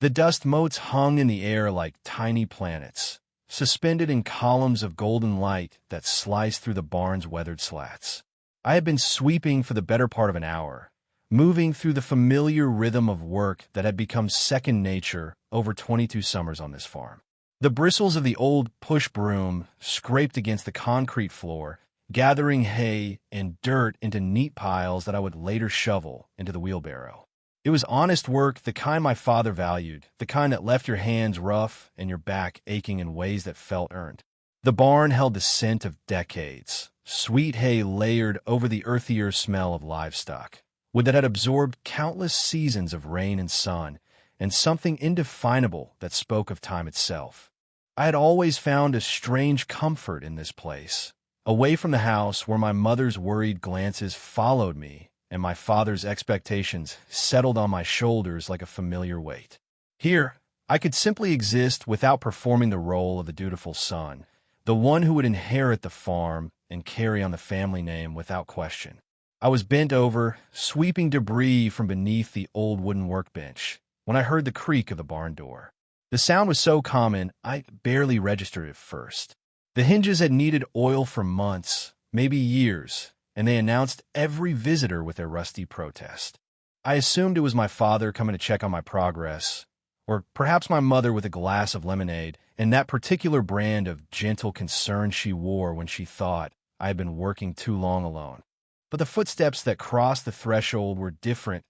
The dust motes hung in the air like tiny planets, suspended in columns of golden light that sliced through the barn's weathered slats. I had been sweeping for the better part of an hour, moving through the familiar rhythm of work that had become second nature over 22 summers on this farm. The bristles of the old push broom scraped against the concrete floor, gathering hay and dirt into neat piles that I would later shovel into the wheelbarrow. It was honest work, the kind my father valued, the kind that left your hands rough and your back aching in ways that felt earned. The barn held the scent of decades, sweet hay layered over the earthier smell of livestock, wood that had absorbed countless seasons of rain and sun, and something indefinable that spoke of time itself. I had always found a strange comfort in this place, away from the house where my mother's worried glances followed me and my father's expectations settled on my shoulders like a familiar weight. Here, I could simply exist without performing the role of the dutiful son, the one who would inherit the farm and carry on the family name without question. I was bent over, sweeping debris from beneath the old wooden workbench, when I heard the creak of the barn door. The sound was so common, I barely registered it first. The hinges had needed oil for months, maybe years, and they announced every visitor with their rusty protest. I assumed it was my father coming to check on my progress, or perhaps my mother with a glass of lemonade and that particular brand of gentle concern she wore when she thought I had been working too long alone. But the footsteps that crossed the threshold were different,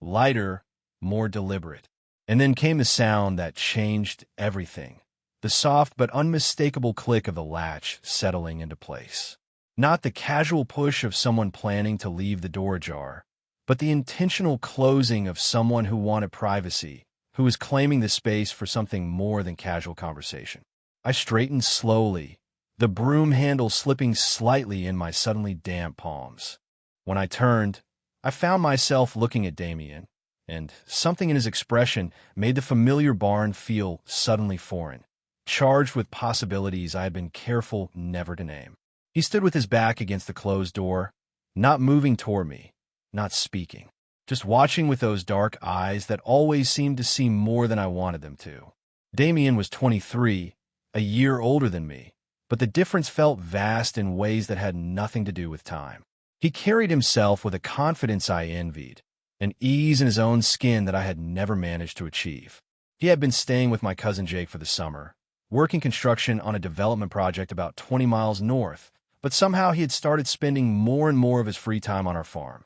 lighter, more deliberate. And then came the sound that changed everything, the soft but unmistakable click of the latch settling into place. Not the casual push of someone planning to leave the door ajar, but the intentional closing of someone who wanted privacy, who was claiming the space for something more than casual conversation. I straightened slowly, the broom handle slipping slightly in my suddenly damp palms. When I turned, I found myself looking at Damien, and something in his expression made the familiar barn feel suddenly foreign, charged with possibilities I had been careful never to name. He stood with his back against the closed door, not moving toward me, not speaking, just watching with those dark eyes that always seemed to see more than I wanted them to. Damien was 23, a year older than me, but the difference felt vast in ways that had nothing to do with time. He carried himself with a confidence I envied, an ease in his own skin that I had never managed to achieve. He had been staying with my cousin Jake for the summer, working construction on a development project about 20 miles north, but somehow he had started spending more and more of his free time on our farm.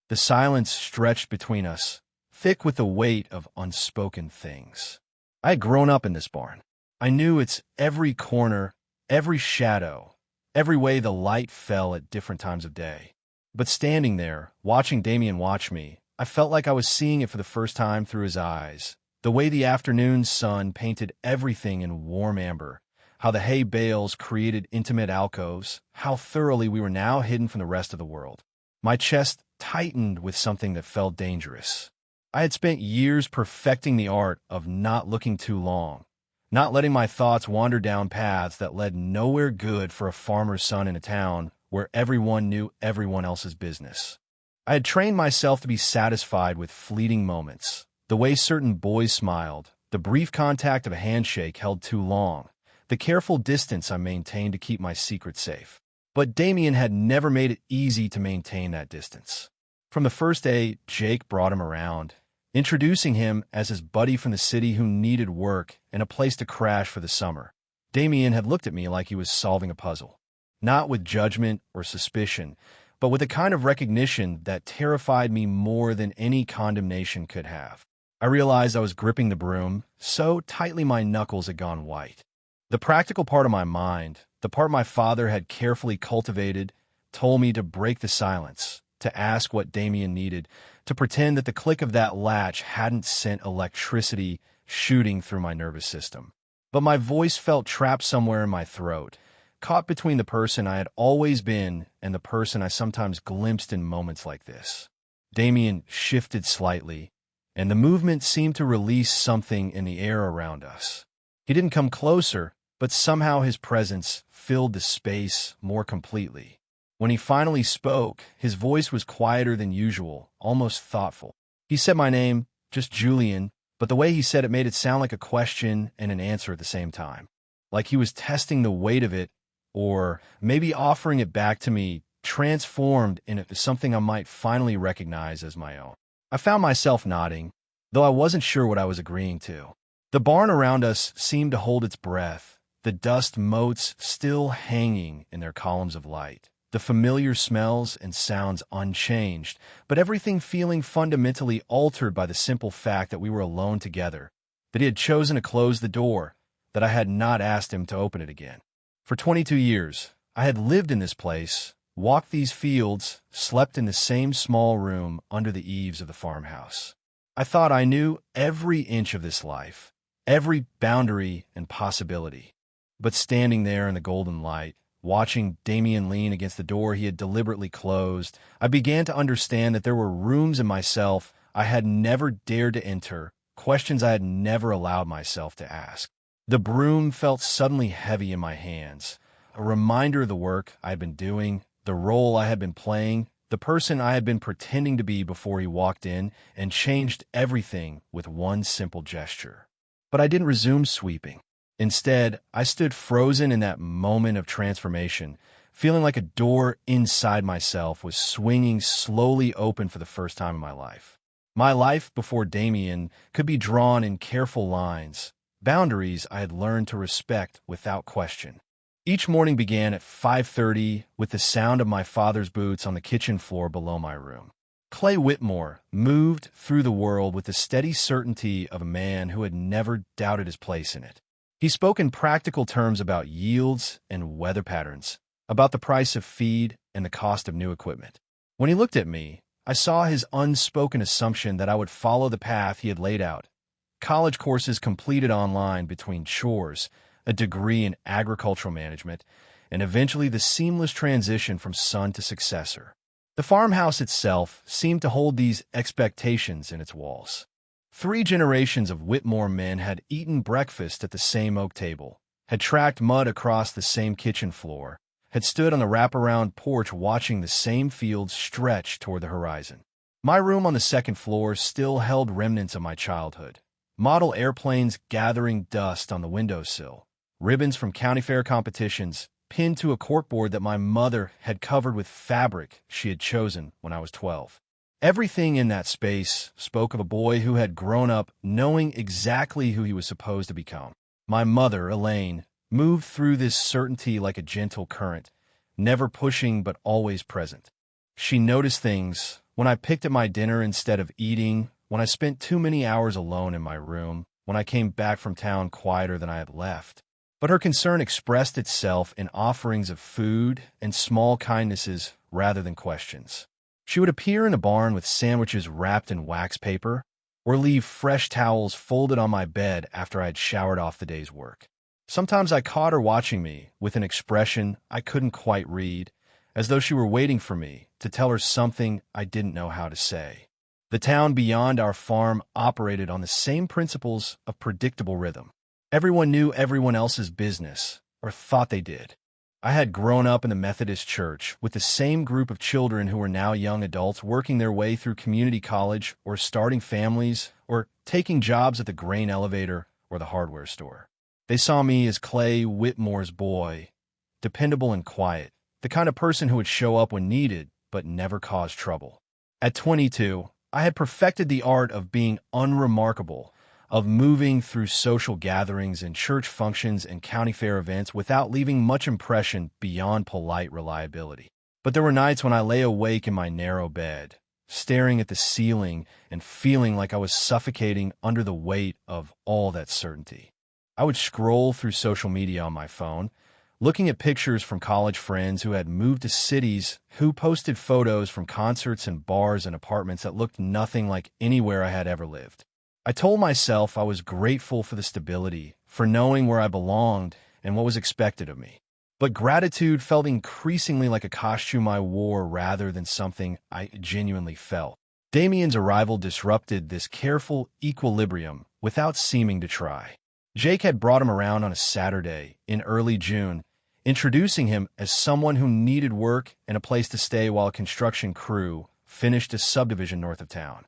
The silence stretched between us, thick with the weight of unspoken things. I had grown up in this barn. I knew its every corner, every shadow, every way the light fell at different times of day. But standing there, watching Damien watch me, I felt like I was seeing it for the first time through his eyes, the way the afternoon sun painted everything in warm amber, how the hay bales created intimate alcoves, how thoroughly we were now hidden from the rest of the world. My chest tightened with something that felt dangerous. I had spent years perfecting the art of not looking too long, not letting my thoughts wander down paths that led nowhere good for a farmer's son in a town where everyone knew everyone else's business. I had trained myself to be satisfied with fleeting moments, the way certain boys smiled, the brief contact of a handshake held too long, the careful distance I maintained to keep my secret safe. But Damien had never made it easy to maintain that distance. From the first day, Jake brought him around, introducing him as his buddy from the city who needed work and a place to crash for the summer. Damien had looked at me like he was solving a puzzle, not with judgment or suspicion, but with a kind of recognition that terrified me more than any condemnation could have. I realized I was gripping the broom so tightly my knuckles had gone white. The practical part of my mind, the part my father had carefully cultivated, told me to break the silence, to ask what Damien needed, to pretend that the click of that latch hadn't sent electricity shooting through my nervous system. But my voice felt trapped somewhere in my throat, caught between the person I had always been and the person I sometimes glimpsed in moments like this. Damien shifted slightly, and the movement seemed to release something in the air around us. He didn't come closer, but somehow his presence filled the space more completely. When he finally spoke, his voice was quieter than usual, almost thoughtful. He said my name, just Julian, but the way he said it made it sound like a question and an answer at the same time. Like he was testing the weight of it, or maybe offering it back to me, transformed into something I might finally recognize as my own. I found myself nodding, though I wasn't sure what I was agreeing to. The barn around us seemed to hold its breath, the dust motes still hanging in their columns of light, the familiar smells and sounds unchanged, but everything feeling fundamentally altered by the simple fact that we were alone together, that he had chosen to close the door, that I had not asked him to open it again. For 22 years, I had lived in this place, walked these fields, slept in the same small room under the eaves of the farmhouse. I thought I knew every inch of this life, every boundary and possibility. But standing there in the golden light, watching Damien lean against the door he had deliberately closed, I began to understand that there were rooms in myself I had never dared to enter, questions I had never allowed myself to ask. The broom felt suddenly heavy in my hands, a reminder of the work I had been doing, the role I had been playing, the person I had been pretending to be before he walked in and changed everything with one simple gesture. But I didn't resume sweeping. Instead, I stood frozen in that moment of transformation, feeling like a door inside myself was swinging slowly open for the first time in my life. My life before Damien could be drawn in careful lines, boundaries I had learned to respect without question. Each morning began at 5:30 with the sound of my father's boots on the kitchen floor below my room. Clay Whitmore moved through the world with the steady certainty of a man who had never doubted his place in it. He spoke in practical terms about yields and weather patterns, about the price of feed and the cost of new equipment. When he looked at me, I saw his unspoken assumption that I would follow the path he had laid out. College courses completed online between chores, a degree in agricultural management, and eventually the seamless transition from son to successor. The farmhouse itself seemed to hold these expectations in its walls. 3 generations of Whitmore men had eaten breakfast at the same oak table, had tracked mud across the same kitchen floor, had stood on the wraparound porch watching the same fields stretch toward the horizon. My room on the second floor still held remnants of my childhood. Model airplanes gathering dust on the windowsill, ribbons from county fair competitions pinned to a corkboard that my mother had covered with fabric she had chosen when I was 12. Everything in that space spoke of a boy who had grown up knowing exactly who he was supposed to become. My mother, Elaine, moved through this certainty like a gentle current, never pushing but always present. She noticed things when I picked at my dinner instead of eating, when I spent too many hours alone in my room, when I came back from town quieter than I had left. But her concern expressed itself in offerings of food and small kindnesses rather than questions. She would appear in the barn with sandwiches wrapped in wax paper, or leave fresh towels folded on my bed after I had showered off the day's work. Sometimes I caught her watching me with an expression I couldn't quite read, as though she were waiting for me to tell her something I didn't know how to say. The town beyond our farm operated on the same principles of predictable rhythm. Everyone knew everyone else's business, or thought they did. I had grown up in the Methodist church with the same group of children who were now young adults working their way through community college or starting families or taking jobs at the grain elevator or the hardware store. They saw me as Clay Whitmore's boy, dependable and quiet, the kind of person who would show up when needed but never cause trouble. At 22, I had perfected the art of being unremarkable, of moving through social gatherings and church functions and county fair events without leaving much impression beyond polite reliability. But there were nights when I lay awake in my narrow bed, staring at the ceiling and feeling like I was suffocating under the weight of all that certainty. I would scroll through social media on my phone, looking at pictures from college friends who had moved to cities, who posted photos from concerts and bars and apartments that looked nothing like anywhere I had ever lived. I told myself I was grateful for the stability, for knowing where I belonged and what was expected of me. But gratitude felt increasingly like a costume I wore rather than something I genuinely felt. Damien's arrival disrupted this careful equilibrium without seeming to try. Jake had brought him around on a Saturday in early June, introducing him as someone who needed work and a place to stay while a construction crew finished a subdivision north of town.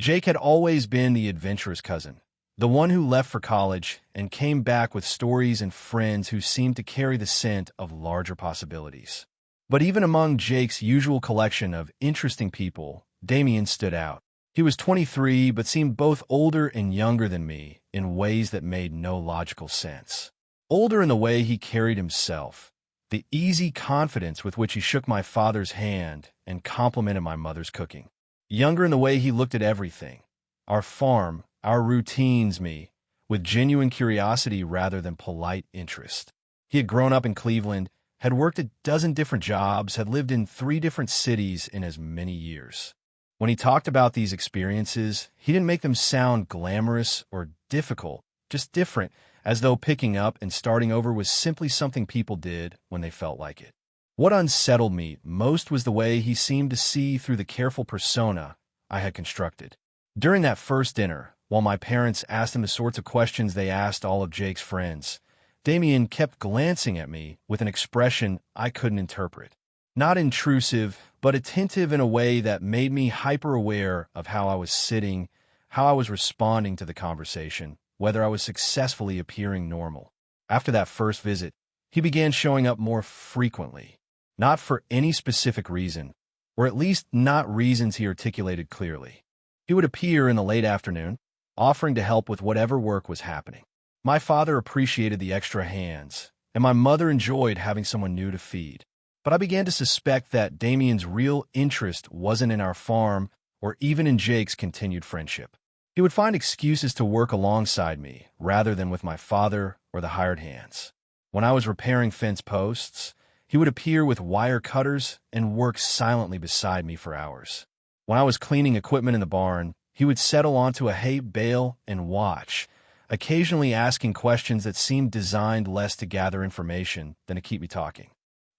Jake had always been the adventurous cousin, The one who left for college and came back with stories and friends who seemed to carry the scent of larger possibilities. But even among Jake's usual collection of interesting people, Damien stood out. He was 23, but seemed both older and younger than me in ways that made no logical sense. Older in the way he carried himself, the easy confidence with which he shook my father's hand and complimented my mother's cooking. Younger in the way he looked at everything, our farm, our routines, me, with genuine curiosity rather than polite interest. He had grown up in Cleveland, had worked a dozen different jobs, had lived in 3 different cities in as many years. When he talked about these experiences, he didn't make them sound glamorous or difficult, just different, as though picking up and starting over was simply something people did when they felt like it. What unsettled me most was the way he seemed to see through the careful persona I had constructed. During that first dinner, while my parents asked him the sorts of questions they asked all of Jake's friends, Damien kept glancing at me with an expression I couldn't interpret. Not intrusive, but attentive in a way that made me hyper-aware of how I was sitting, how I was responding to the conversation, whether I was successfully appearing normal. After that first visit, he began showing up more frequently, not for any specific reason, or at least not reasons he articulated clearly. He would appear in the late afternoon, offering to help with whatever work was happening. My father appreciated the extra hands, and my mother enjoyed having someone new to feed. But I began to suspect that Damien's real interest wasn't in our farm or even in Jake's continued friendship. He would find excuses to work alongside me rather than with my father or the hired hands. When I was repairing fence posts, he would appear with wire cutters and work silently beside me for hours. When I was cleaning equipment in the barn, he would settle onto a hay bale and watch, occasionally asking questions that seemed designed less to gather information than to keep me talking.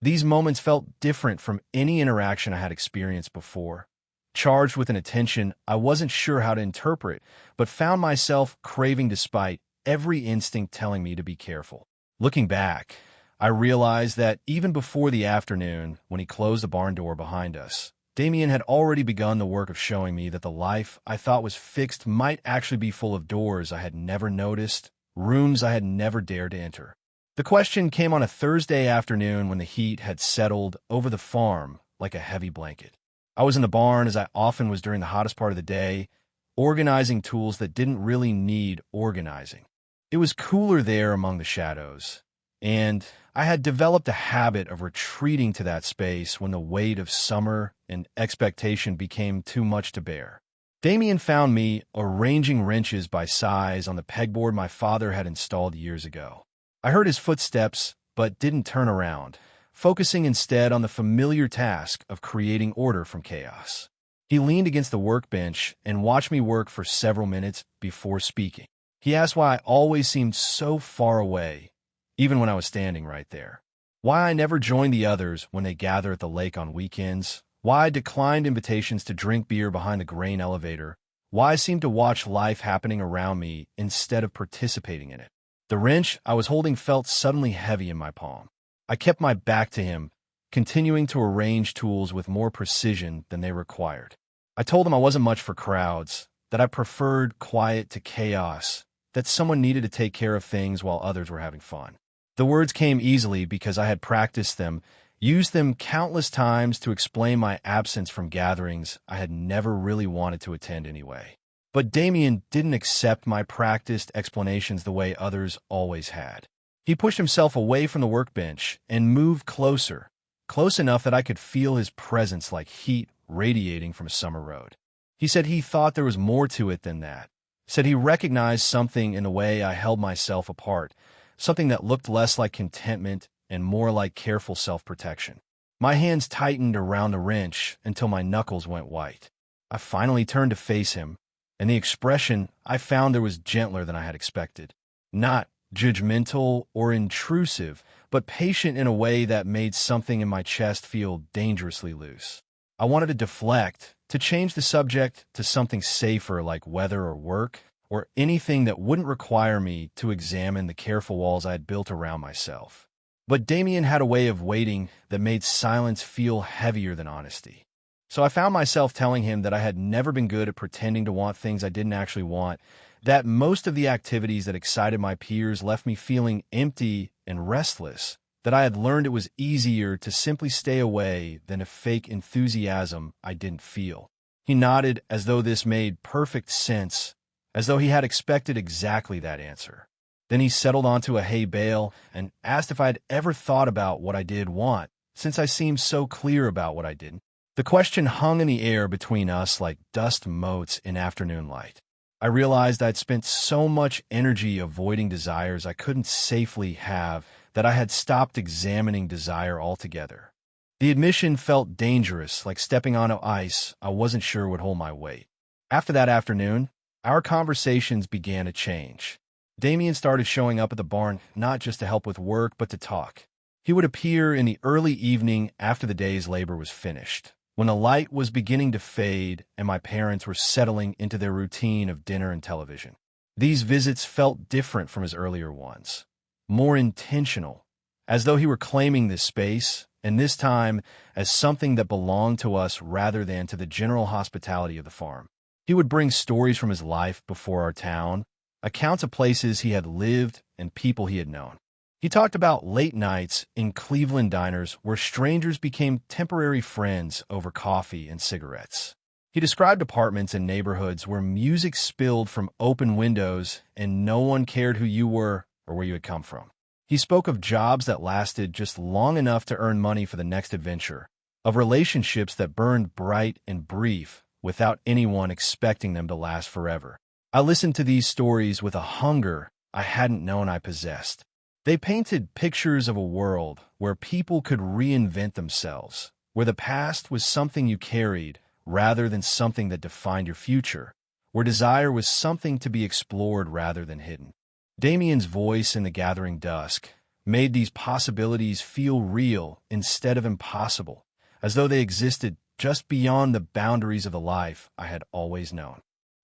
These moments felt different from any interaction I had experienced before, charged with an attention I wasn't sure how to interpret, but found myself craving despite every instinct telling me to be careful. Looking back, I realized that even before the afternoon, when he closed the barn door behind us, Damien had already begun the work of showing me that the life I thought was fixed might actually be full of doors I had never noticed, rooms I had never dared to enter. The question came on a Thursday afternoon when the heat had settled over the farm like a heavy blanket. I was in the barn, as I often was during the hottest part of the day, organizing tools that didn't really need organizing. It was cooler there among the shadows, and I had developed a habit of retreating to that space when the weight of summer and expectation became too much to bear. Damien found me arranging wrenches by size on the pegboard my father had installed years ago. I heard his footsteps, but didn't turn around, focusing instead on the familiar task of creating order from chaos. He leaned against the workbench and watched me work for several minutes before speaking. He asked why I always seemed so far away, even when I was standing right there. Why I never joined the others when they gather at the lake on weekends. Why I declined invitations to drink beer behind the grain elevator. Why I seemed to watch life happening around me instead of participating in it. The wrench I was holding felt suddenly heavy in my palm. I kept my back to him, continuing to arrange tools with more precision than they required. I told him I wasn't much for crowds, that I preferred quiet to chaos, that someone needed to take care of things while others were having fun. The words came easily because I had practiced them, used them countless times to explain my absence from gatherings I had never really wanted to attend anyway. But Damien didn't accept my practiced explanations the way others always had. He pushed himself away from the workbench and moved closer, close enough that I could feel his presence like heat radiating from a summer road. He said he thought there was more to it than that. Said he recognized something in the way I held myself apart, something that looked less like contentment and more like careful self-protection. My hands tightened around the wrench until my knuckles went white. I finally turned to face him, and the expression I found there was gentler than I had expected. Not judgmental or intrusive, but patient in a way that made something in my chest feel dangerously loose. I wanted to deflect, to change the subject to something safer like weather or work, or anything that wouldn't require me to examine the careful walls I had built around myself. But Damien had a way of waiting that made silence feel heavier than honesty. So I found myself telling him that I had never been good at pretending to want things I didn't actually want, That most of the activities that excited my peers left me feeling empty and restless, that I had learned it was easier to simply stay away than to fake enthusiasm I didn't feel. He nodded as though this made perfect sense, as though he had expected exactly that answer. Then he settled onto a hay bale and asked if I'd ever thought about what I did want, since I seemed so clear about what I didn't. The question hung in the air between us like dust motes in afternoon light. I realized I'd spent so much energy avoiding desires I couldn't safely have that I had stopped examining desire altogether. The admission felt dangerous, like stepping onto ice I wasn't sure would hold my weight. After that afternoon, our conversations began to change. Damien started showing up at the barn not just to help with work, but to talk. He would appear in the early evening after the day's labor was finished, when the light was beginning to fade and my parents were settling into their routine of dinner and television. These visits felt different from his earlier ones, more intentional, as though he were claiming this space, and this time as something that belonged to us rather than to the general hospitality of the farm. He would bring stories from his life before our town, accounts of places he had lived and people he had known. He talked about late nights in Cleveland diners where strangers became temporary friends over coffee and cigarettes. He described apartments in neighborhoods where music spilled from open windows and no one cared who you were or where you had come from. He spoke of jobs that lasted just long enough to earn money for the next adventure, of relationships that burned bright and brief without anyone expecting them to last forever. I listened to these stories with a hunger I hadn't known I possessed. They painted pictures of a world where people could reinvent themselves, where the past was something you carried rather than something that defined your future, where desire was something to be explored rather than hidden. Damien's voice in the gathering dusk made these possibilities feel real instead of impossible, as though they existed just beyond the boundaries of the life I had always known.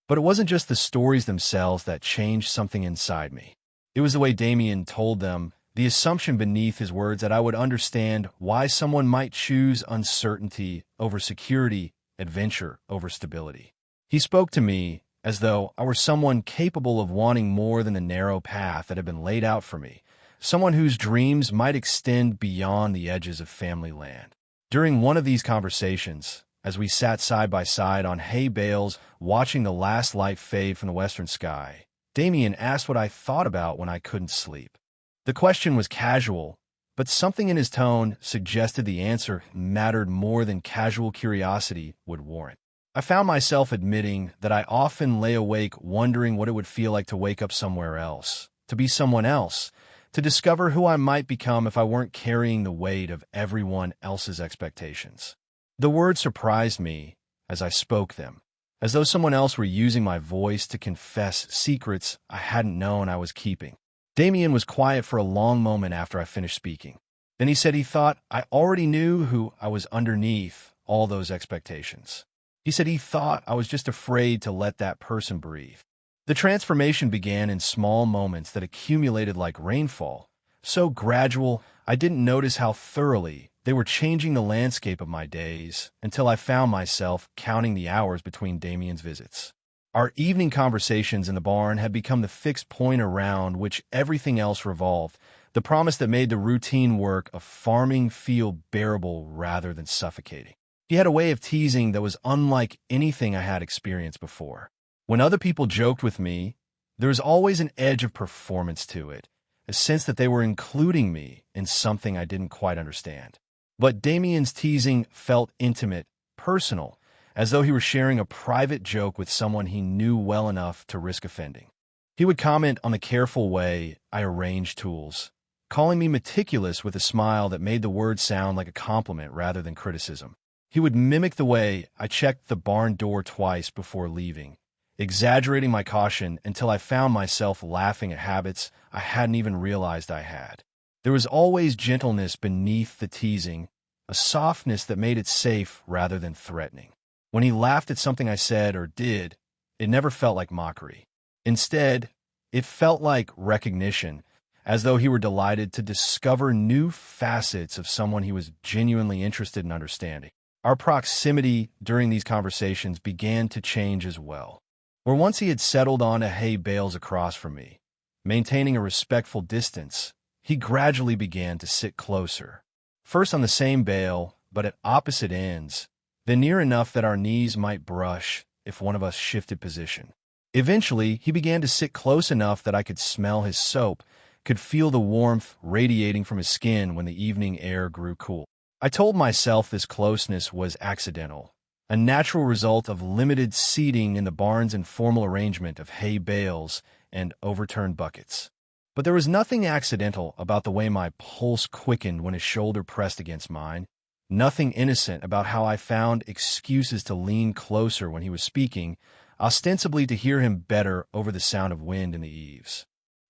But it wasn't just the stories themselves that changed something inside me. It was the way Damien told them, the assumption beneath his words that I would understand why someone might choose uncertainty over security, adventure over stability. He spoke to me as though I were someone capable of wanting more than the narrow path that had been laid out for me, someone whose dreams might extend beyond the edges of family land. During one of these conversations, as we sat side by side on hay bales watching the last light fade from the western sky, Damien asked what I thought about when I couldn't sleep. The question was casual, but something in his tone suggested the answer mattered more than casual curiosity would warrant. I found myself admitting that I often lay awake wondering what it would feel like to wake up somewhere else, to be someone else, to discover who I might become if I weren't carrying the weight of everyone else's expectations. The words surprised me as I spoke them, as though someone else were using my voice to confess secrets I hadn't known I was keeping. Damien was quiet for a long moment after I finished speaking. Then he said he thought I already knew who I was underneath all those expectations. He said he thought I was just afraid to let that person breathe. The transformation began in small moments that accumulated like rainfall, so gradual I didn't notice how thoroughly they were changing the landscape of my days until I found myself counting the hours between Damien's visits. Our evening conversations in the barn had become the fixed point around which everything else revolved, the promise that made the routine work of farming feel bearable rather than suffocating. He had a way of teasing that was unlike anything I had experienced before. When other people joked with me, there was always an edge of performance to it, a sense that they were including me in something I didn't quite understand. But Damien's teasing felt intimate, personal, as though he were sharing a private joke with someone he knew well enough to risk offending. He would comment on the careful way I arranged tools, calling me meticulous with a smile that made the words sound like a compliment rather than criticism. He would mimic the way I checked the barn door twice before leaving, exaggerating my caution until I found myself laughing at habits I hadn't even realized I had. There was always gentleness beneath the teasing, a softness that made it safe rather than threatening. When he laughed at something I said or did, it never felt like mockery. Instead, it felt like recognition, as though he were delighted to discover new facets of someone he was genuinely interested in understanding. Our proximity during these conversations began to change as well. where once he had settled on a hay bales across from me. Maintaining a respectful distance, he gradually began to sit closer. First on the same bale, but at opposite ends, then near enough that our knees might brush if one of us shifted position. Eventually, he began to sit close enough that I could smell his soap, could feel the warmth radiating from his skin when the evening air grew cool. I told myself this closeness was accidental, a natural result of limited seating in the barn's informal arrangement of hay bales and overturned buckets. But there was nothing accidental about the way my pulse quickened when his shoulder pressed against mine, nothing innocent about how I found excuses to lean closer when he was speaking, ostensibly to hear him better over the sound of wind in the eaves.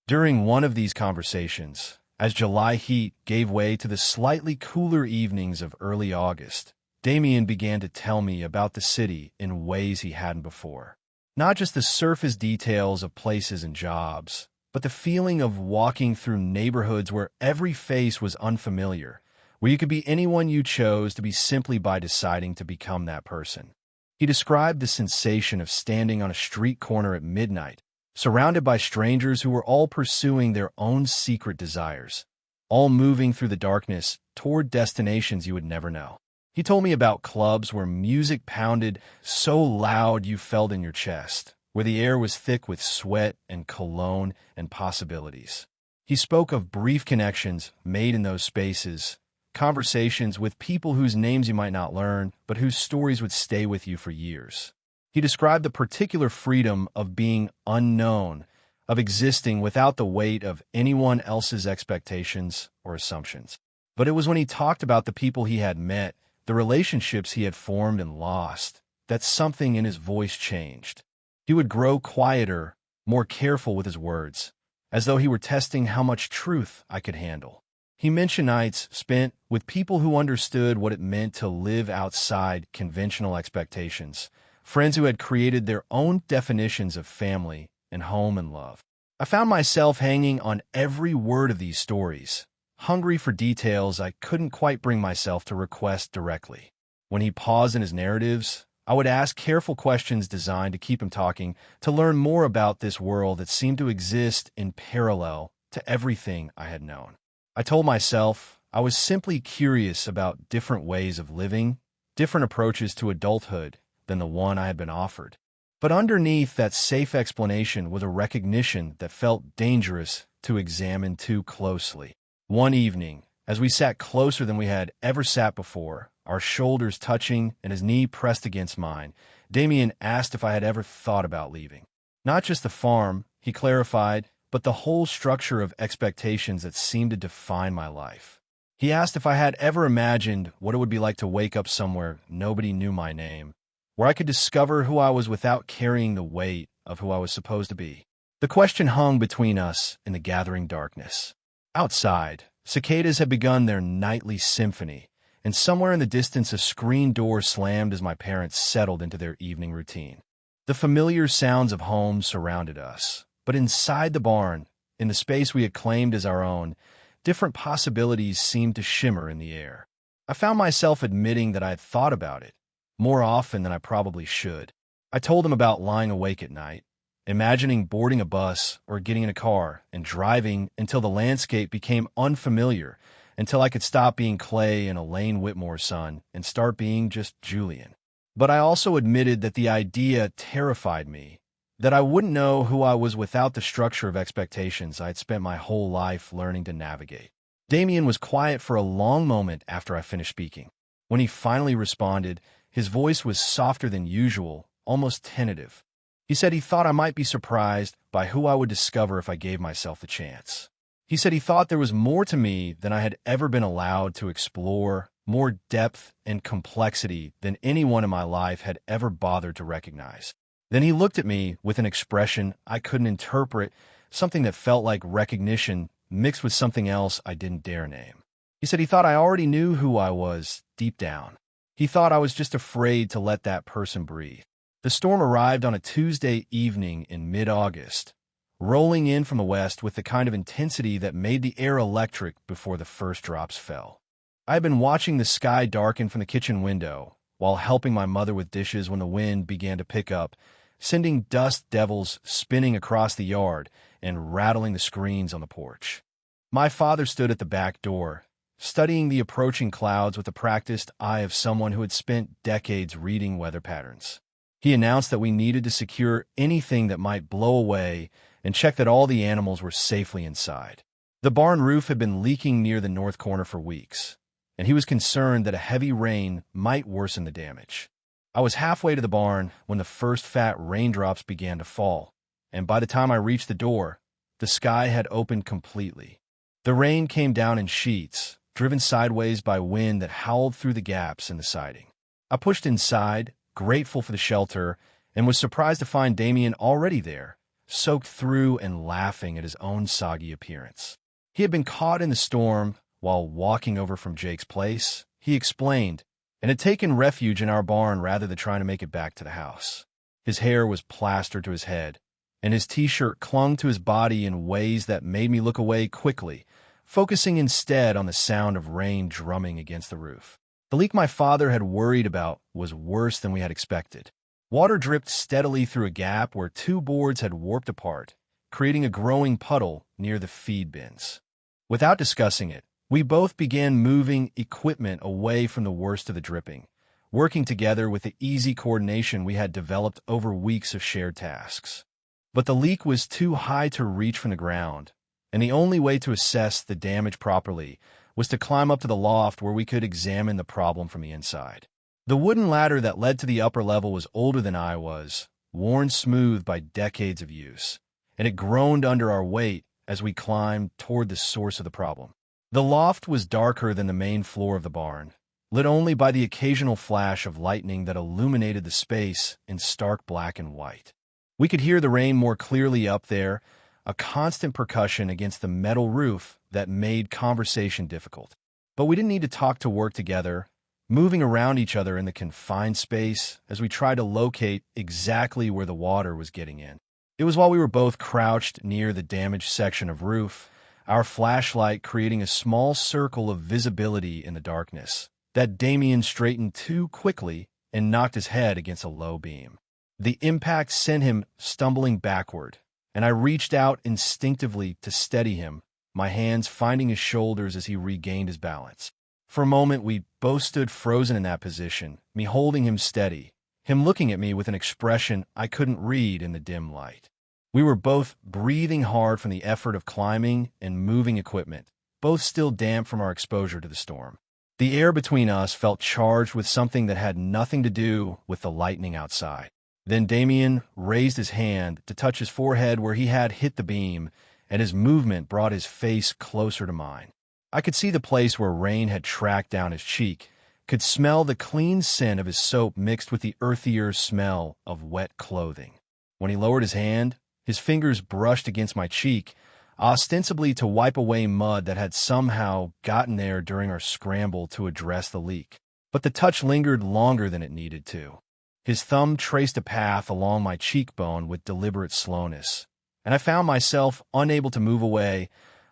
During one of these conversations, as July heat gave way to the slightly cooler evenings of early August, Damien began to tell me about the city in ways he hadn't before. Not just the surface details of places and jobs, but the feeling of walking through neighborhoods where every face was unfamiliar, where you could be anyone you chose to be simply by deciding to become that person. He described the sensation of standing on a street corner at midnight, surrounded by strangers who were all pursuing their own secret desires, all moving through the darkness toward destinations you would never know. He told me about clubs where music pounded so loud you felt in your chest, where the air was thick with sweat and cologne and possibilities. He spoke of brief connections made in those spaces, conversations with people whose names you might not learn, but whose stories would stay with you for years. He described the particular freedom of being unknown, of existing without the weight of anyone else's expectations or assumptions. But it was when he talked about the people he had met, the relationships he had formed and lost, that something in his voice changed. He would grow quieter, more careful with his words, as though he were testing how much truth I could handle. He mentioned nights spent with people who understood what it meant to live outside conventional expectations, friends who had created their own definitions of family and home and love. I found myself hanging on every word of these stories, hungry for details I couldn't quite bring myself to request directly. When he paused in his narratives, I would ask careful questions designed to keep him talking, to learn more about this world that seemed to exist in parallel to everything I had known. I told myself I was simply curious about different ways of living, different approaches to adulthood than the one I had been offered. But underneath that safe explanation was a recognition that felt dangerous to examine too closely. One evening, as we sat closer than we had ever sat before, our shoulders touching and his knee pressed against mine, Damien asked if I had ever thought about leaving. Not just the farm, he clarified, but the whole structure of expectations that seemed to define my life. He asked if I had ever imagined what it would be like to wake up somewhere nobody knew my name, where I could discover who I was without carrying the weight of who I was supposed to be. The question hung between us in the gathering darkness. Outside, cicadas had begun their nightly symphony, and somewhere in the distance a screen door slammed as my parents settled into their evening routine. The familiar sounds of home surrounded us, but inside the barn, in the space we had claimed as our own, different possibilities seemed to shimmer in the air. I found myself admitting that I had thought about it, more often than I probably should. I told him about lying awake at night, imagining boarding a bus or getting in a car and driving until the landscape became unfamiliar, until I could stop being Clay and Elaine Whitmore's son and start being just Julian. But I also admitted that the idea terrified me, that I wouldn't know who I was without the structure of expectations I had spent my whole life learning to navigate. Damien was quiet for a long moment after I finished speaking. When he finally responded, his voice was softer than usual, almost tentative. He said he thought I might be surprised by who I would discover if I gave myself a chance. He said he thought there was more to me than I had ever been allowed to explore, more depth and complexity than anyone in my life had ever bothered to recognize. Then he looked at me with an expression I couldn't interpret, something that felt like recognition mixed with something else I didn't dare name. He said he thought I already knew who I was deep down. He thought I was just afraid to let that person breathe. The storm arrived on a Tuesday evening in mid-August, rolling in from the west with the kind of intensity that made the air electric before the first drops fell. I had been watching the sky darken from the kitchen window while helping my mother with dishes when the wind began to pick up, sending dust devils spinning across the yard and rattling the screens on the porch. My father stood at the back door, studying the approaching clouds with the practiced eye of someone who had spent decades reading weather patterns. He announced that we needed to secure anything that might blow away and check that all the animals were safely inside. The barn roof had been leaking near the north corner for weeks, and he was concerned that a heavy rain might worsen the damage. I was halfway to the barn when the first fat raindrops began to fall, and by the time I reached the door, the sky had opened completely. The rain came down in sheets, driven sideways by wind that howled through the gaps in the siding. I pushed inside, grateful for the shelter, and was surprised to find Damien already there, soaked through and laughing at his own soggy appearance. He had been caught in the storm while walking over from Jake's place, he explained, and had taken refuge in our barn rather than trying to make it back to the house. His hair was plastered to his head, and his t-shirt clung to his body in ways that made me look away quickly, focusing instead on the sound of rain drumming against the roof. The leak my father had worried about was worse than we had expected. Water dripped steadily through a gap where two boards had warped apart, creating a growing puddle near the feed bins. Without discussing it, we both began moving equipment away from the worst of the dripping, working together with the easy coordination we had developed over weeks of shared tasks. But the leak was too high to reach from the ground, and the only way to assess the damage properly was to climb up to the loft where we could examine the problem from the inside. The wooden ladder that led to the upper level was older than I was, worn smooth by decades of use, and it groaned under our weight as we climbed toward the source of the problem. The loft was darker than the main floor of the barn, lit only by the occasional flash of lightning that illuminated the space in stark black and white. We could hear the rain more clearly up there, a constant percussion against the metal roof that made conversation difficult. But we didn't need to talk to work together, moving around each other in the confined space as we tried to locate exactly where the water was getting in. It was while we were both crouched near the damaged section of roof, our flashlight creating a small circle of visibility in the darkness, that Damien straightened too quickly and knocked his head against a low beam. The impact sent him stumbling backward, and I reached out instinctively to steady him, my hands finding his shoulders as he regained his balance. For a moment, we both stood frozen in that position, me holding him steady, him looking at me with an expression I couldn't read in the dim light. We were both breathing hard from the effort of climbing and moving equipment, both still damp from our exposure to the storm. The air between us felt charged with something that had nothing to do with the lightning outside. Then Damien raised his hand to touch his forehead where he had hit the beam, and his movement brought his face closer to mine. I could see the place where rain had tracked down his cheek, could smell the clean scent of his soap mixed with the earthier smell of wet clothing. When he lowered his hand, his fingers brushed against my cheek, ostensibly to wipe away mud that had somehow gotten there during our scramble to address the leak. But the touch lingered longer than it needed to. His thumb traced a path along my cheekbone with deliberate slowness, and I found myself unable to move away,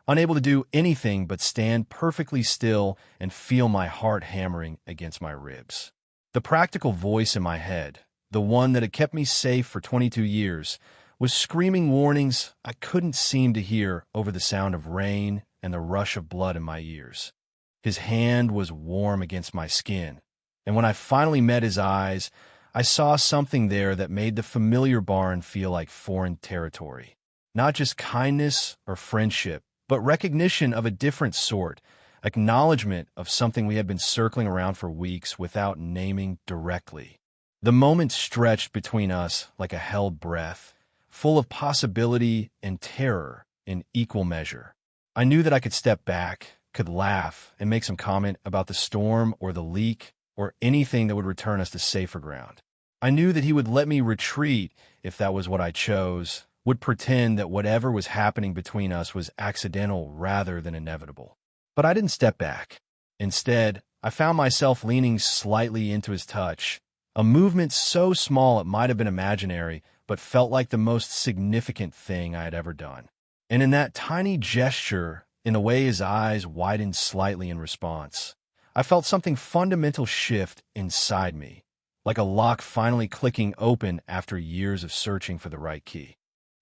unable to do anything but stand perfectly still and feel my heart hammering against my ribs. The practical voice in my head, the one that had kept me safe for 22 years, was screaming warnings I couldn't seem to hear over the sound of rain and the rush of blood in my ears. His hand was warm against my skin, and when I finally met his eyes, I saw something there that made the familiar barn feel like foreign territory. Not just kindness or friendship, but recognition of a different sort, acknowledgement of something we had been circling around for weeks without naming directly. The moment stretched between us like a held breath, full of possibility and terror in equal measure. I knew that I could step back, could laugh, and make some comment about the storm or the leak or anything that would return us to safer ground. I knew that he would let me retreat if that was what I chose, would pretend that whatever was happening between us was accidental rather than inevitable. But I didn't step back. Instead, I found myself leaning slightly into his touch, a movement so small it might have been imaginary, but felt like the most significant thing I had ever done. And in that tiny gesture, in the way his eyes widened slightly in response, I felt something fundamental shift inside me, like a lock finally clicking open after years of searching for the right key.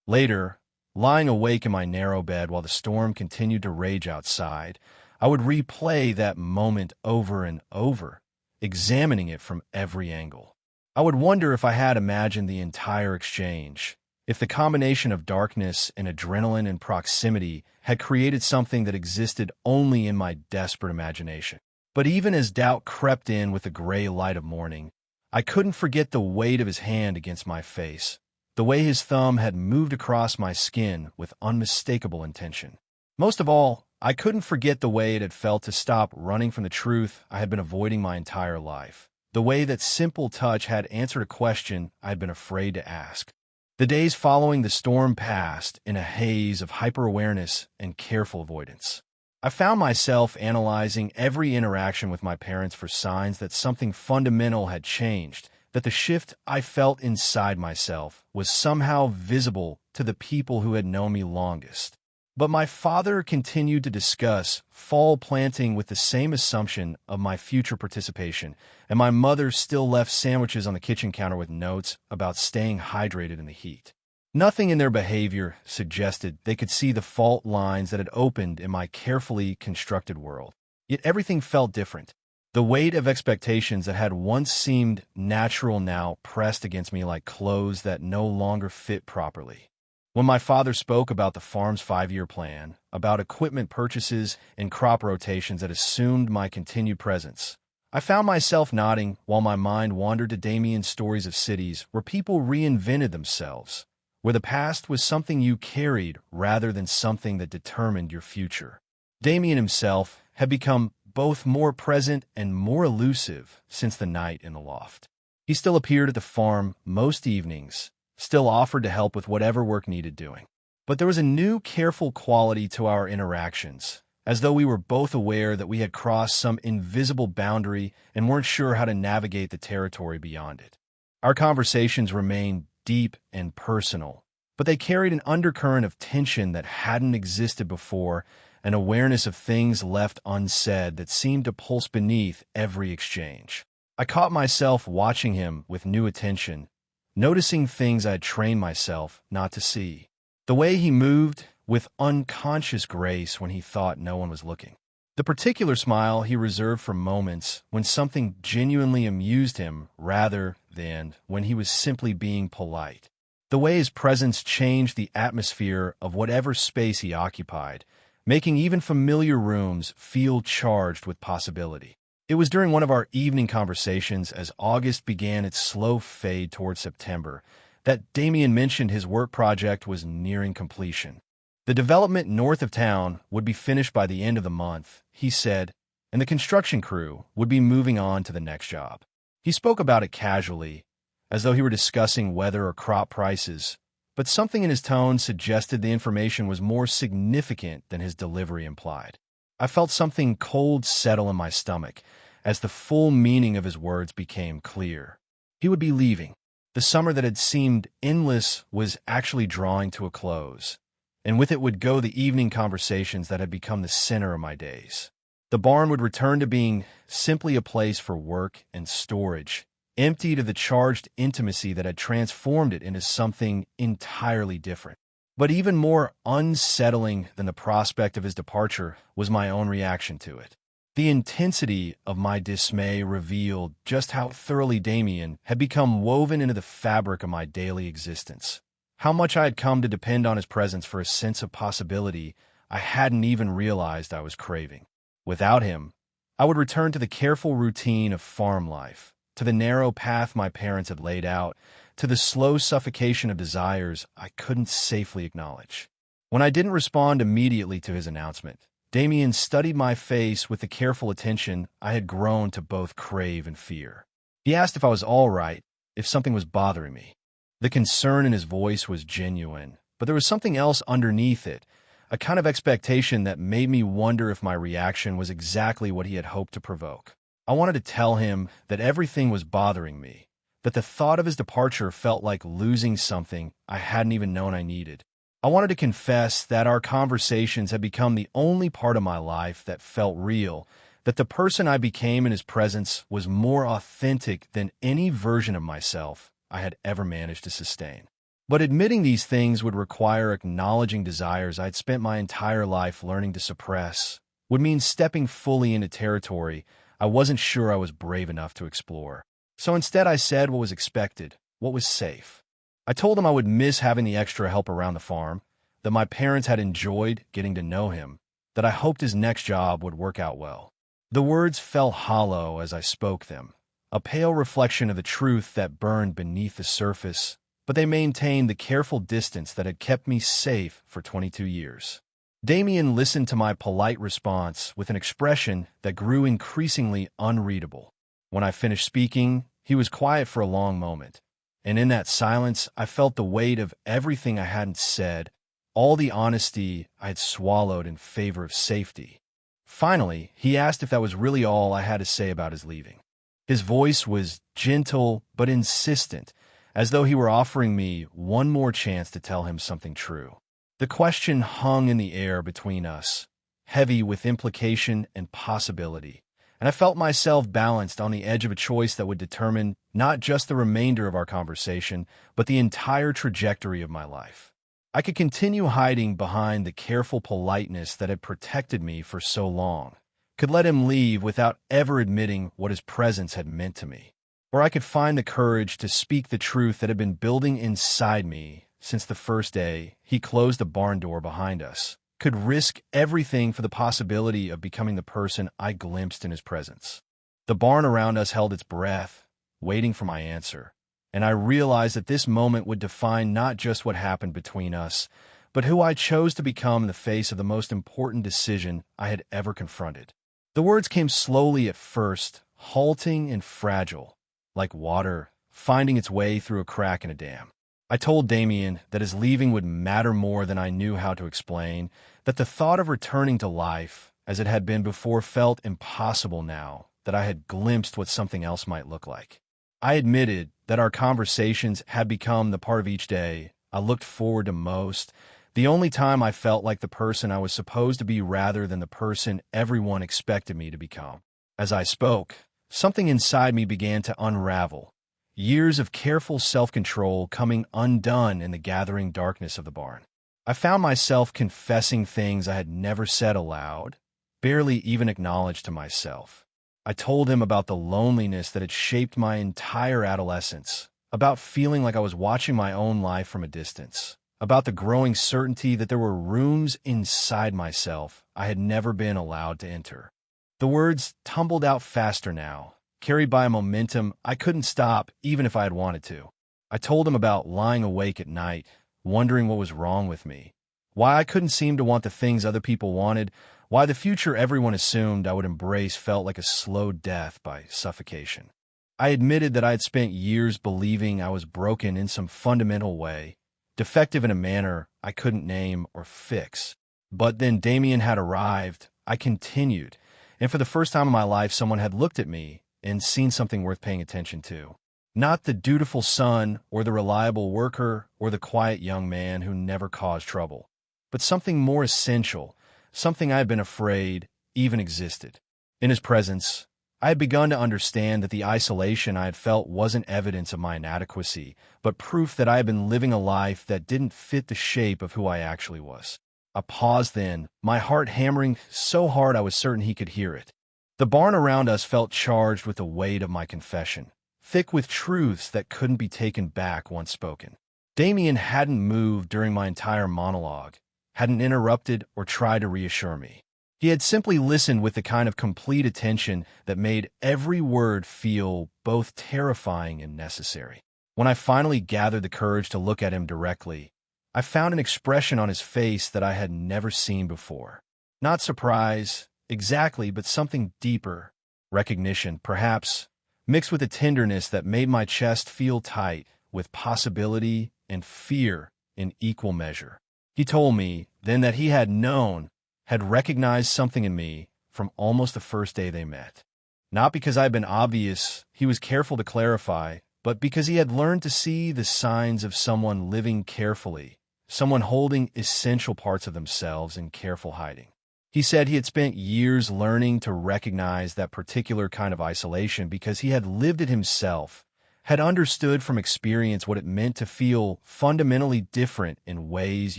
Later, lying awake in my narrow bed while the storm continued to rage outside, I would replay that moment over and over, examining it from every angle. I would wonder if I had imagined the entire exchange, if the combination of darkness and adrenaline and proximity had created something that existed only in my desperate imagination. But even as doubt crept in with the gray light of morning, I couldn't forget the weight of his hand against my face, the way his thumb had moved across my skin with unmistakable intention. Most of all, I couldn't forget the way it had felt to stop running from the truth I had been avoiding my entire life, the way that simple touch had answered a question I had been afraid to ask. The days following the storm passed in a haze of hyper-awareness and careful avoidance. I found myself analyzing every interaction with my parents for signs that something fundamental had changed, that the shift I felt inside myself was somehow visible to the people who had known me longest. But my father continued to discuss fall planting with the same assumption of my future participation, and my mother still left sandwiches on the kitchen counter with notes about staying hydrated in the heat. Nothing in their behavior suggested they could see the fault lines that had opened in my carefully constructed world. Yet everything felt different. The weight of expectations that had once seemed natural now pressed against me like clothes that no longer fit properly. When my father spoke about the farm's 5-year plan, about equipment purchases and crop rotations that assumed my continued presence, I found myself nodding while my mind wandered to Damien's stories of cities where people reinvented themselves, where the past was something you carried rather than something that determined your future. Damien himself had become both more present and more elusive since the night in the loft. He still appeared at the farm most evenings, still offered to help with whatever work needed doing. But there was a new, careful quality to our interactions, as though we were both aware that we had crossed some invisible boundary and weren't sure how to navigate the territory beyond it. Our conversations remained deep and personal, but they carried an undercurrent of tension that hadn't existed before, an awareness of things left unsaid that seemed to pulse beneath every exchange. I caught myself watching him with new attention, noticing things I had trained myself not to see. The way he moved with unconscious grace when he thought no one was looking. The particular smile he reserved for moments when something genuinely amused him rather than when he was simply being polite. The way his presence changed the atmosphere of whatever space he occupied, making even familiar rooms feel charged with possibility. It was during one of our evening conversations as August began its slow fade toward September that Damien mentioned his work project was nearing completion. The development north of town would be finished by the end of the month, he said, and the construction crew would be moving on to the next job. He spoke about it casually, as though he were discussing weather or crop prices, but something in his tone suggested the information was more significant than his delivery implied. I felt something cold settle in my stomach as the full meaning of his words became clear. He would be leaving. The summer that had seemed endless was actually drawing to a close, and with it would go the evening conversations that had become the center of my days. The barn would return to being simply a place for work and storage, emptied of the charged intimacy that had transformed it into something entirely different. But even more unsettling than the prospect of his departure was my own reaction to it. The intensity of my dismay revealed just how thoroughly Damien had become woven into the fabric of my daily existence. How much I had come to depend on his presence for a sense of possibility I hadn't even realized I was craving. Without him, I would return to the careful routine of farm life, to the narrow path my parents had laid out, to the slow suffocation of desires I couldn't safely acknowledge. When I didn't respond immediately to his announcement, Damien studied my face with the careful attention I had grown to both crave and fear. He asked if I was all right, if something was bothering me. The concern in his voice was genuine, but there was something else underneath it, a kind of expectation that made me wonder if my reaction was exactly what he had hoped to provoke. I wanted to tell him that everything was bothering me, that the thought of his departure felt like losing something I hadn't even known I needed. I wanted to confess that our conversations had become the only part of my life that felt real, that the person I became in his presence was more authentic than any version of myself I had ever managed to sustain. But admitting these things would require acknowledging desires I'd spent my entire life learning to suppress, would mean stepping fully into territory I wasn't sure I was brave enough to explore. So instead I said what was expected, what was safe. I told him I would miss having the extra help around the farm, that my parents had enjoyed getting to know him, that I hoped his next job would work out well. The words fell hollow as I spoke them, a pale reflection of the truth that burned beneath the surface, but they maintained the careful distance that had kept me safe for 22 years. Damien listened to my polite response with an expression that grew increasingly unreadable. When I finished speaking, he was quiet for a long moment, and in that silence I felt the weight of everything I hadn't said, all the honesty I had swallowed in favor of safety. Finally, he asked if that was really all I had to say about his leaving. His voice was gentle but insistent, as though he were offering me one more chance to tell him something true. The question hung in the air between us, heavy with implication and possibility, and I felt myself balanced on the edge of a choice that would determine not just the remainder of our conversation, but the entire trajectory of my life. I could continue hiding behind the careful politeness that had protected me for so long, could let him leave without ever admitting what his presence had meant to me, or I could find the courage to speak the truth that had been building inside me since the first day he closed the barn door behind us, could risk everything for the possibility of becoming the person I glimpsed in his presence. The barn around us held its breath, waiting for my answer, and I realized that this moment would define not just what happened between us, but who I chose to become in the face of the most important decision I had ever confronted. The words came slowly at first, halting and fragile, like water finding its way through a crack in a dam. I told Damien that his leaving would matter more than I knew how to explain, that the thought of returning to life, as it had been before, felt impossible now that I had glimpsed what something else might look like. I admitted that our conversations had become the part of each day I looked forward to most, the only time I felt like the person I was supposed to be rather than the person everyone expected me to become. As I spoke, something inside me began to unravel, years of careful self-control coming undone in the gathering darkness of the barn. I found myself confessing things I had never said aloud, barely even acknowledged to myself. I told him about the loneliness that had shaped my entire adolescence, about feeling like I was watching my own life from a distance, about the growing certainty that there were rooms inside myself I had never been allowed to enter. The words tumbled out faster now, carried by a momentum I couldn't stop even if I had wanted to. I told him about lying awake at night, wondering what was wrong with me, why I couldn't seem to want the things other people wanted, why the future everyone assumed I would embrace felt like a slow death by suffocation. I admitted that I had spent years believing I was broken in some fundamental way, defective in a manner I couldn't name or fix. But then Damien had arrived, I continued, and for the first time in my life someone had looked at me and seen something worth paying attention to. Not the dutiful son or the reliable worker or the quiet young man who never caused trouble, but something more essential, something I had been afraid even existed. In his presence, I had begun to understand that the isolation I had felt wasn't evidence of my inadequacy, but proof that I had been living a life that didn't fit the shape of who I actually was. I paused then, my heart hammering so hard I was certain he could hear it. The barn around us felt charged with the weight of my confession, thick with truths that couldn't be taken back once spoken. Damien hadn't moved during my entire monologue, hadn't interrupted or tried to reassure me. He had simply listened with the kind of complete attention that made every word feel both terrifying and necessary. When I finally gathered the courage to look at him directly, I found an expression on his face that I had never seen before. Not surprise, exactly, but something deeper. Recognition, perhaps, mixed with a tenderness that made my chest feel tight, with possibility and fear in equal measure. He told me then that he had known, had recognized something in me from almost the first day they met. Not because I had been obvious, he was careful to clarify, but because he had learned to see the signs of someone living carefully, someone holding essential parts of themselves in careful hiding. He said he had spent years learning to recognize that particular kind of isolation because he had lived it himself, had understood from experience what it meant to feel fundamentally different in ways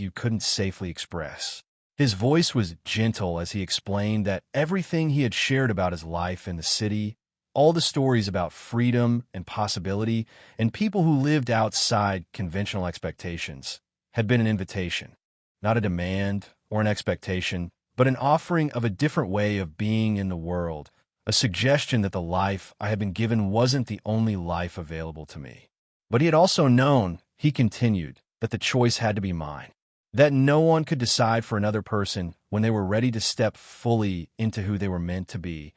you couldn't safely express. His voice was gentle as he explained that everything he had shared about his life in the city, all the stories about freedom and possibility, and people who lived outside conventional expectations, had been an invitation, not a demand or an expectation, but an offering of a different way of being in the world, a suggestion that the life I had been given wasn't the only life available to me. But he had also known, he continued, that the choice had to be mine, that no one could decide for another person when they were ready to step fully into who they were meant to be,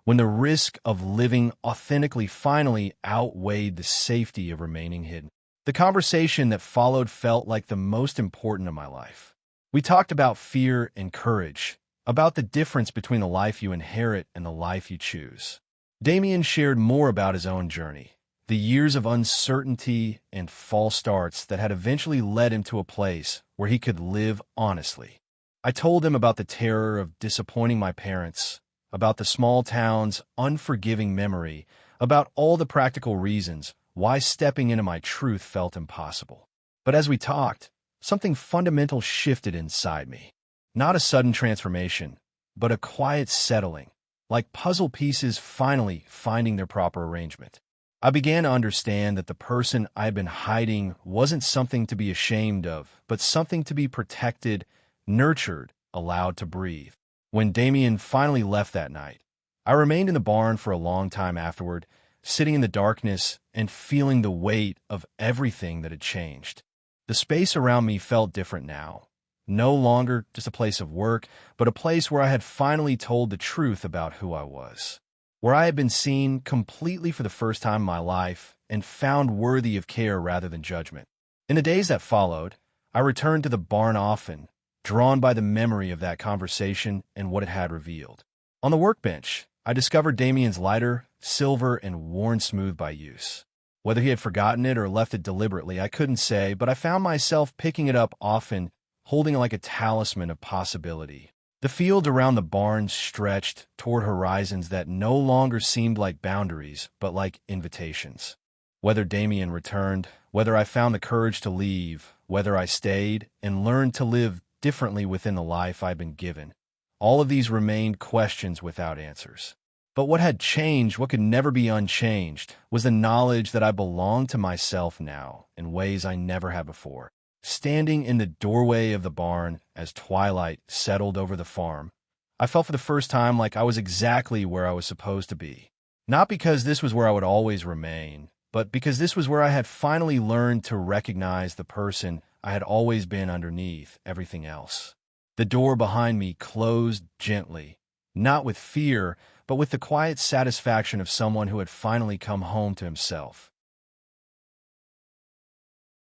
when the risk of living authentically finally outweighed the safety of remaining hidden. The conversation that followed felt like the most important of my life. We talked about fear and courage, about the difference between the life you inherit and the life you choose. Damien shared more about his own journey, the years of uncertainty and false starts that had eventually led him to a place where he could live honestly. I told him about the terror of disappointing my parents, about the small town's unforgiving memory, about all the practical reasons why stepping into my truth felt impossible. But as we talked, something fundamental shifted inside me. Not a sudden transformation, but a quiet settling, like puzzle pieces finally finding their proper arrangement. I began to understand that the person I had been hiding wasn't something to be ashamed of, but something to be protected, nurtured, allowed to breathe. When Damien finally left that night, I remained in the barn for a long time afterward, sitting in the darkness and feeling the weight of everything that had changed. The space around me felt different now. No longer just a place of work, but a place where I had finally told the truth about who I was, where I had been seen completely for the first time in my life and found worthy of care rather than judgment. In the days that followed, I returned to the barn often, drawn by the memory of that conversation and what it had revealed. On the workbench, I discovered Damien's lighter, silver and worn smooth by use. Whether he had forgotten it or left it deliberately, I couldn't say, but I found myself picking it up often, holding it like a talisman of possibility. The field around the barn stretched toward horizons that no longer seemed like boundaries, but like invitations. Whether Damien returned, whether I found the courage to leave, whether I stayed and learned to live differently within the life I'd been given, all of these remained questions without answers. But what had changed, what could never be unchanged, was the knowledge that I belonged to myself now in ways I never had before. Standing in the doorway of the barn as twilight settled over the farm, I felt for the first time like I was exactly where I was supposed to be. Not because this was where I would always remain, but because this was where I had finally learned to recognize the person I had always been underneath everything else. The door behind me closed gently, not with fear, but with the quiet satisfaction of someone who had finally come home to himself.